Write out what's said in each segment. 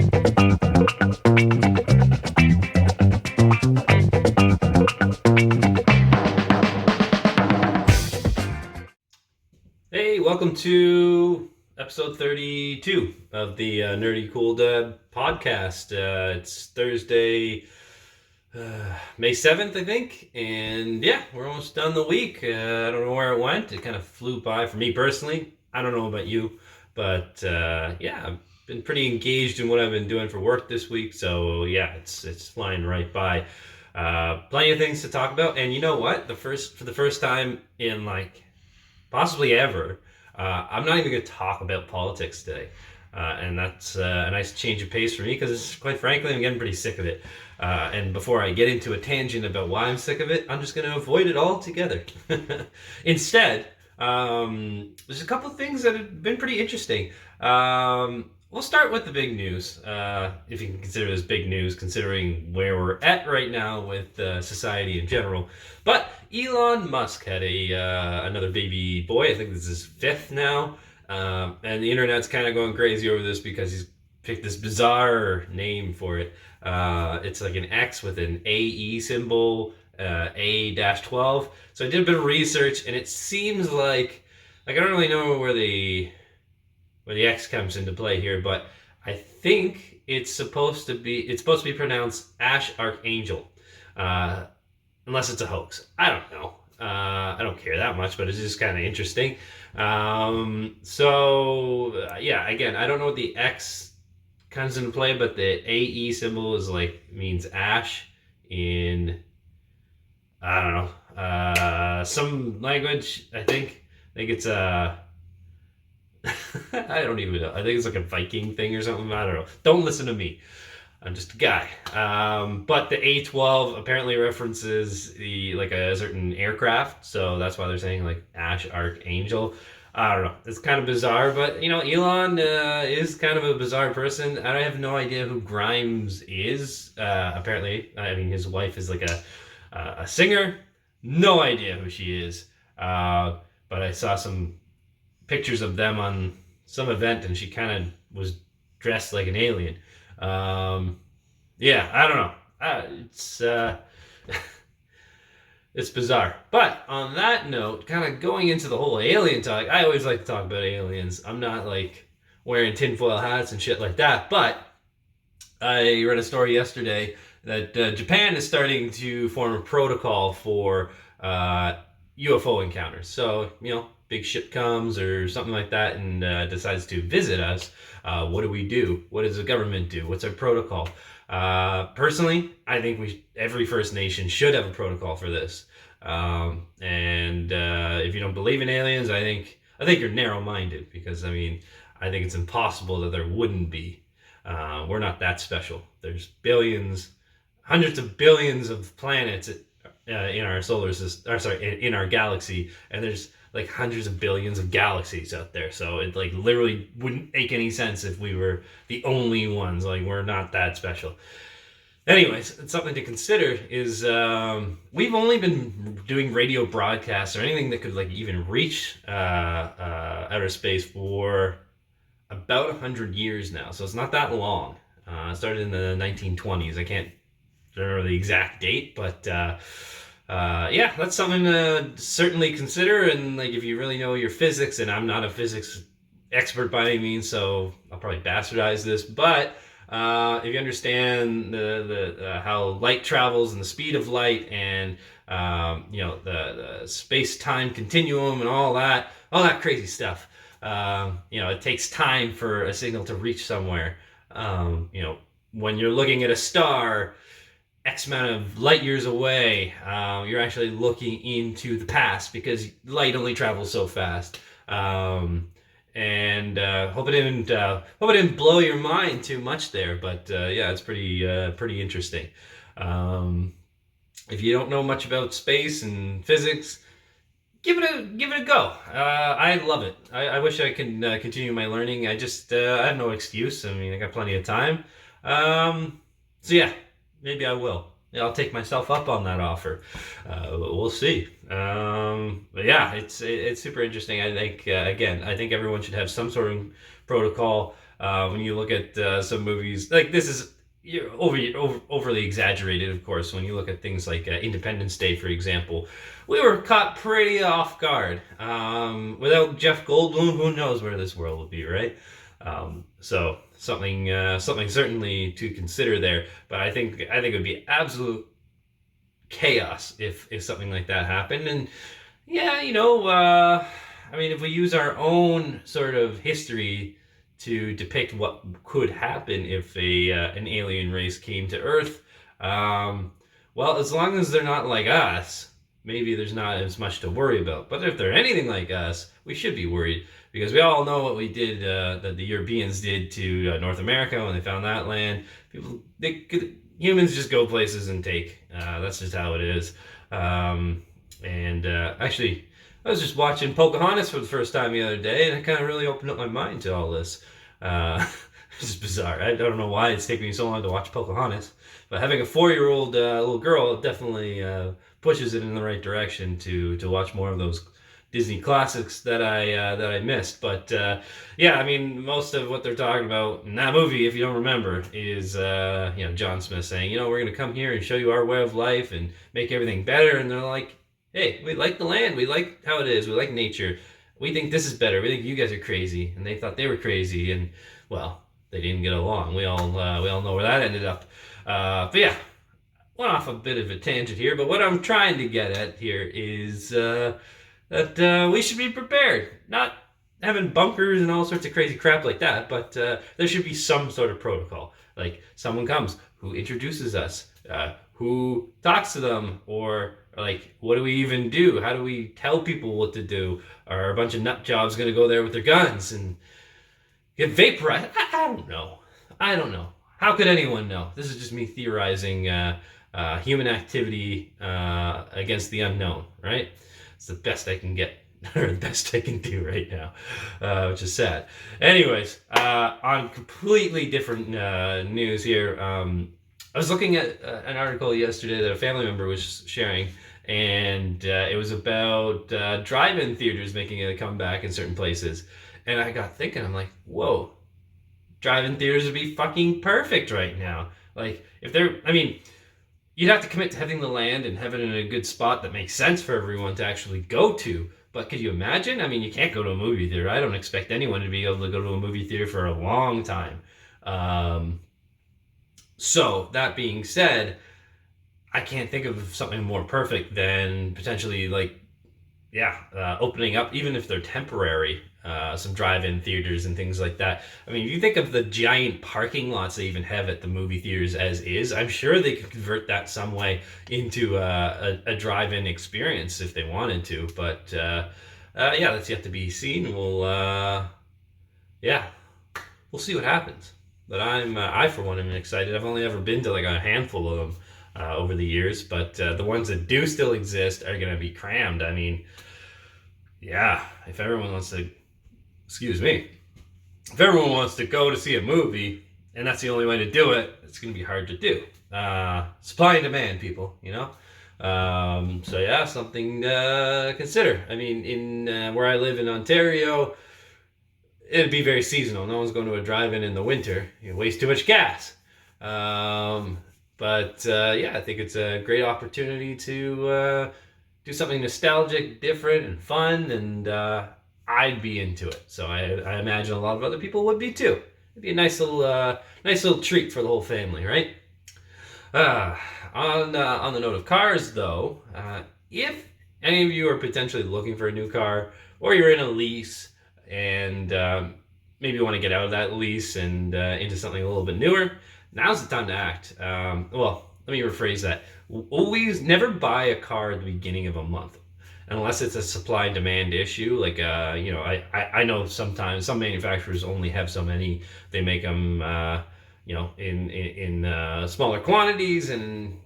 Hey, welcome to episode 32 of the Nerdy Cool Dad podcast. It's Thursday, May 7th, I think. And yeah, we're almost done the week. I don't know where it went. It kind of flew by for me personally. I don't know about you, but yeah, I've been pretty engaged in what I've been doing for work this week. So yeah, it's flying right by. Plenty of things to talk about. And you know what? For the first time in possibly ever, I'm not even going to talk about politics today. And that's a nice change of pace for me because, quite frankly, I'm getting pretty sick of it. And before I get into a tangent about why I'm sick of it, I'm just going to avoid it altogether. Instead, there's a couple of things that have been pretty interesting. We'll start with the big news, if you can consider this big news, considering where we're at right now with society in general. But Elon Musk had another baby boy. I think this is his fifth now. And the internet's kind of going crazy over this because he's picked this bizarre name for it. It's like an X with an AE symbol, A-12. So I did a bit of research, and it seems like I don't really know where the X comes into play here, but I think it's supposed to be pronounced Ash Archangel, unless it's a hoax. I don't know. I don't care that much, but it's just kind of interesting. Yeah, again, I don't know what the X comes into play, but the AE symbol is means ash in, I don't know, some language. I think it's I don't even know. I think it's like a Viking thing or something. I don't know. Don't listen to me. I'm just a guy. But the A-12 apparently references a certain aircraft, so that's why they're saying Ash Archangel. I don't know. It's kind of bizarre, but Elon is kind of a bizarre person. I have no idea who Grimes is. Apparently, I mean, his wife is a singer. No idea who she is. But I saw some pictures of them on some event, and she kind of was dressed like an alien. Yeah, I don't know. It's bizarre. But on that note, kind of going into the whole alien talk, I always like to talk about aliens. I'm not wearing tinfoil hats and shit like that, but I read a story yesterday that Japan is starting to form a protocol for UFO encounters. So, big ship comes or something like that and decides to visit us. What do we do? What does the government do? What's our protocol? Personally, I think every First Nation should have a protocol for this. If you don't believe in aliens, I think you're narrow-minded, because I think it's impossible that there wouldn't be. We're not that special. There's billions, hundreds of billions of planets in our solar system, in our galaxy, and there's hundreds of billions of galaxies out there. So it literally wouldn't make any sense if we were the only ones. We're not that special. Anyways, it's something to consider is we've only been doing radio broadcasts or anything that could even reach outer space for about 100 years now. So it's not that long. It started in the 1920s. I can't remember the exact date, but yeah, that's something to certainly consider. And if you really know your physics, and I'm not a physics expert by any means, so I'll probably bastardize this, but if you understand the how light travels and the speed of light, and the space-time continuum and all that crazy stuff, it takes time for a signal to reach somewhere. When you're looking at a star X amount of light years away, you're actually looking into the past, because light only travels so fast. Hope it didn't blow your mind too much there, but yeah, it's pretty interesting. If you don't know much about space and physics, give it a go. I love it. I wish I could continue my learning. I have no excuse. I got plenty of time. So yeah, maybe I will. I'll take myself up on that offer. We'll see. But yeah, it's super interesting. I think I think everyone should have some sort of protocol. When you look at some movies, like this is overly exaggerated, of course. When you look at things like Independence Day, for example, we were caught pretty off guard. Without Jeff Goldblum, who knows where this world would be, right? So something certainly to consider there. But I think it would be absolute chaos if something like that happened. And yeah, I mean, if we use our own sort of history to depict what could happen if an alien race came to Earth, well, as long as they're not like us, maybe there's not as much to worry about. But if they're anything like us, we should be worried, because we all know what we did, that the Europeans did to North America when they found that land. Humans just go places and take. That's just how it is. Actually, I was just watching Pocahontas for the first time the other day, and it kind of really opened up my mind to all this. It's just bizarre. I don't know why it's taking me so long to watch Pocahontas, but having a 4-year-old little girl definitely pushes it in the right direction to watch more of those Disney classics that I missed. But yeah, I mean, most of what they're talking about in that movie, if you don't remember, is John Smith saying, we're going to come here and show you our way of life and make everything better. And they're like, hey, we like the land, we like how it is, we like nature. We think this is better. We think you guys are crazy, and they thought they were crazy, and well, they didn't get along. We all know where that ended up. But yeah, went off a bit of a tangent here. But what I'm trying to get at here is that we should be prepared, not having bunkers and all sorts of crazy crap like that. But there should be some sort of protocol. Like someone comes who introduces us, who talks to them, or like, what do we even do? How do we tell people what to do? Are a bunch of nut jobs going to go there with their guns and get vaporized? I don't know. How could anyone know? This is just me theorizing human activity against the unknown, right? It's the best I can get, or the best I can do right now, which is sad. Anyways, on completely different news here, I was looking at an article yesterday that a family member was sharing, and it was about drive-in theaters making a comeback in certain places. And I got thinking, I'm like, whoa, drive-in theaters would be fucking perfect right now. Like, you'd have to commit to having the land and have it in a good spot that makes sense for everyone to actually go to. But could you imagine? I mean, you can't go to a movie theater. I don't expect anyone to be able to go to a movie theater for a long time. So, that being said, I can't think of something more perfect than potentially, opening up, even if they're temporary, some drive-in theaters and things like that. I mean, if you think of the giant parking lots they even have at the movie theaters as is, I'm sure they could convert that some way into a drive-in experience if they wanted to. But, that's yet to be seen. We'll see what happens. But I for one am excited. I've only ever been to like a handful of them over the years, but the ones that do still exist are going to be crammed. I mean, yeah, if everyone wants to go to see a movie, and that's the only way to do it, it's going to be hard to do. Supply and demand, people, So yeah, something to consider. I mean, in where I live in Ontario, it'd be very seasonal. No one's going to a drive-in the winter. You waste too much gas. I think it's a great opportunity to do something nostalgic, different, and fun, and I'd be into it. So I imagine a lot of other people would be too. It'd be a nice little treat for the whole family, right? On the note of cars, though, if any of you are potentially looking for a new car, or you're in a lease and maybe you want to get out of that lease and into something a little bit newer, now's the time to act. Let me rephrase that. Always never buy a car at the beginning of a month, unless it's a supply and demand issue. Like, I know sometimes some manufacturers only have so many. They make them, in smaller quantities, and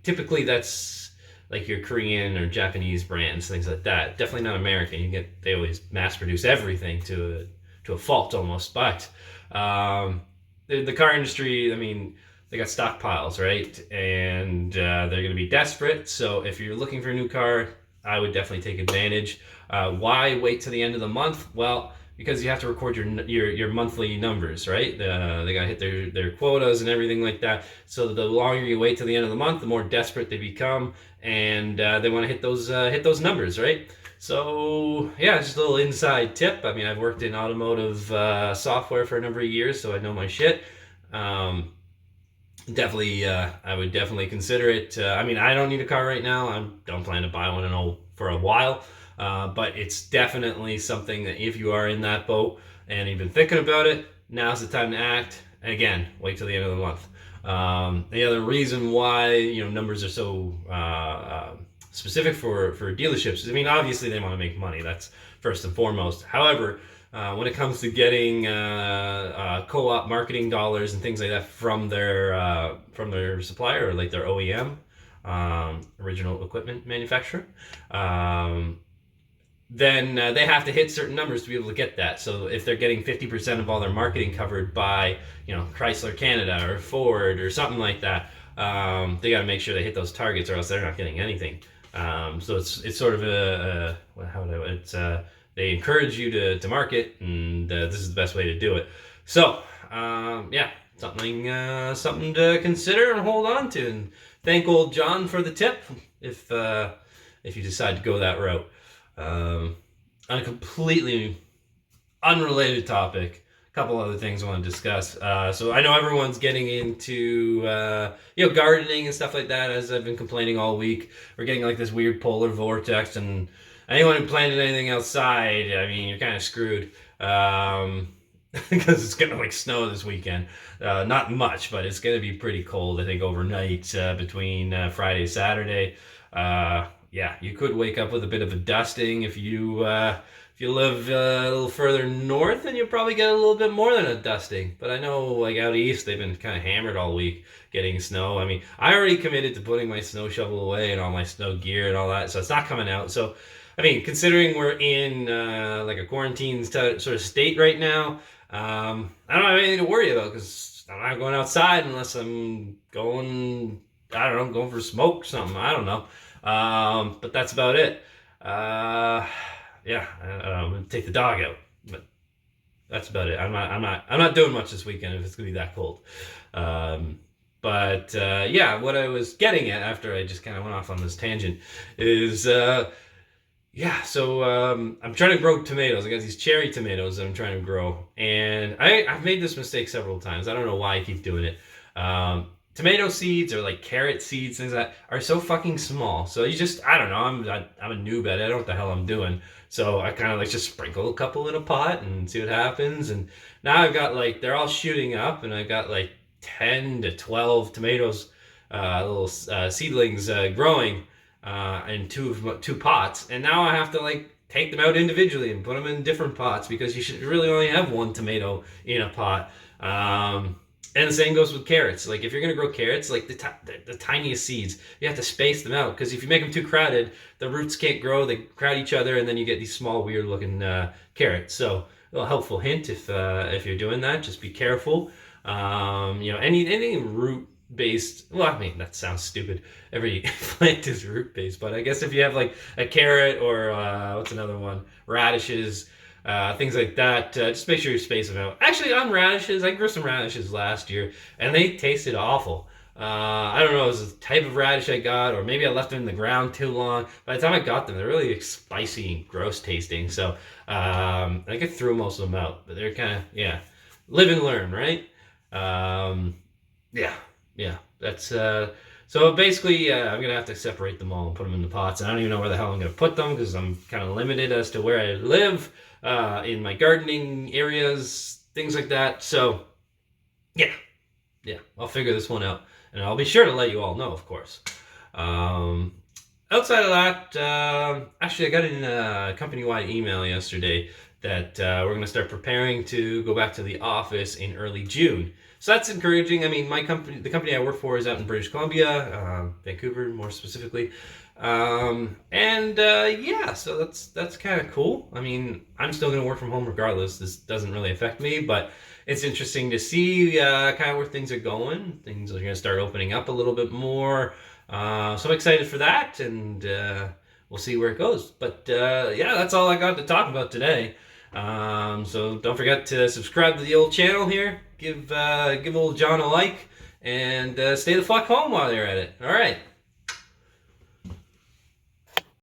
typically that's like your Korean or Japanese brands, things like that. Definitely not American. They always mass produce everything to a fault almost. But the car industry, I mean, they got stockpiles, right? And they're going to be desperate. So if you're looking for a new car, I would definitely take advantage. Why wait to the end of the month? Well, because you have to record your monthly numbers, right? They gotta hit their quotas and everything like that. So the longer you wait till the end of the month, the more desperate they become, and they want to hit those numbers, right? So yeah, just a little inside tip. I mean, I've worked in automotive software for a number of years, so I know my shit. Definitely, I would definitely consider it. I mean, I don't need a car right now. I don't plan to buy one for a while. But it's definitely something that if you are in that boat and you've been thinking about it, now's the time to act. Again, wait till the end of the month. The other reason why numbers are so specific for dealerships is, I mean, obviously they want to make money. That's first and foremost. However, when it comes to getting co-op marketing dollars and things like that from their supplier, or like their OEM, original equipment manufacturer, then they have to hit certain numbers to be able to get that. So if they're getting 50% of all their marketing covered by Chrysler Canada or Ford or something like that, they got to make sure they hit those targets, or else they're not getting anything. So it's sort of they encourage you to market, and this is the best way to do it. So yeah, something to consider and hold on to. And thank old John for the tip if you decide to go that route. On a completely unrelated topic, a couple other things I want to discuss. So I know everyone's getting into gardening and stuff like that, as I've been complaining all week. We're getting like this weird polar vortex, and anyone who planted anything outside, I mean, you're kind of screwed. Because it's gonna snow this weekend. Not much, but it's gonna be pretty cold, I think, overnight between Friday and Saturday. Yeah, you could wake up with a bit of a dusting if you live a little further north, and you'll probably get a little bit more than a dusting. But I know, out east, they've been kind of hammered all week getting snow. I mean, I already committed to putting my snow shovel away and all my snow gear and all that, so it's not coming out. So, I mean, considering we're in a quarantine sort of state right now, I don't have anything to worry about, because I'm not going outside unless I'm going for smoke or something. I don't know. But that's about it. Yeah, I'm gonna take the dog out, but that's about it. I'm not doing much this weekend if it's gonna be that cold. But yeah, what I was getting at after I just kind of went off on this tangent is yeah. So I'm trying to grow tomatoes. I got these cherry tomatoes that I'm trying to grow, and I've made this mistake several times. I don't know why I keep doing it. Tomato seeds, or like carrot seeds, things like that, are so fucking small. So you just, I don't know, I'm a noob at it. I don't know what the hell I'm doing. So I kind of just sprinkle a couple in a pot and see what happens. And now I've got they're all shooting up, and I've got 10 to 12 tomatoes, little seedlings growing in two pots. And now I have to take them out individually and put them in different pots, because you should really only have one tomato in a pot. And the same goes with carrots. If you're going to grow carrots, the tiniest seeds, you have to space them out, because if you make them too crowded, the roots can't grow, they crowd each other, and then you get these small, weird-looking carrots. So, a little helpful hint if you're doing that, just be careful. Anything root-based, well, I mean, that sounds stupid. Every plant is root-based, but I guess if you have a carrot, or what's another one? Radishes, things like that, just make sure you space them out. Actually, on radishes, I grew some radishes last year, and they tasted awful. I don't know, it was the type of radish I got, or maybe I left them in the ground too long. By the time I got them, they're really spicy and gross tasting. So I think I threw most of them out, but they're kind of, yeah, live and learn, right? Yeah, that's so basically, I'm gonna have to separate them all and put them in the pots. And I don't even know where the hell I'm gonna put them, because I'm kind of limited as to where I live in my gardening areas, things like that. So yeah, I'll figure this one out, and I'll be sure to let you all know, of course. Outside of that, actually, I got in a company-wide email yesterday that we're going to start preparing to go back to the office in early June. So that's encouraging. I mean, the company I work for is out in British Columbia, Vancouver more specifically. Yeah, so that's kind of cool. I mean, I'm still going to work from home regardless. This doesn't really affect me, but it's interesting to see kind of where things are going. Things are going to start opening up a little bit more. So I'm excited for that, and we'll see where it goes. But yeah, that's all I got to talk about today. So don't forget to subscribe to the old channel here. Give old John a like, and stay the fuck home while you're at it. All right.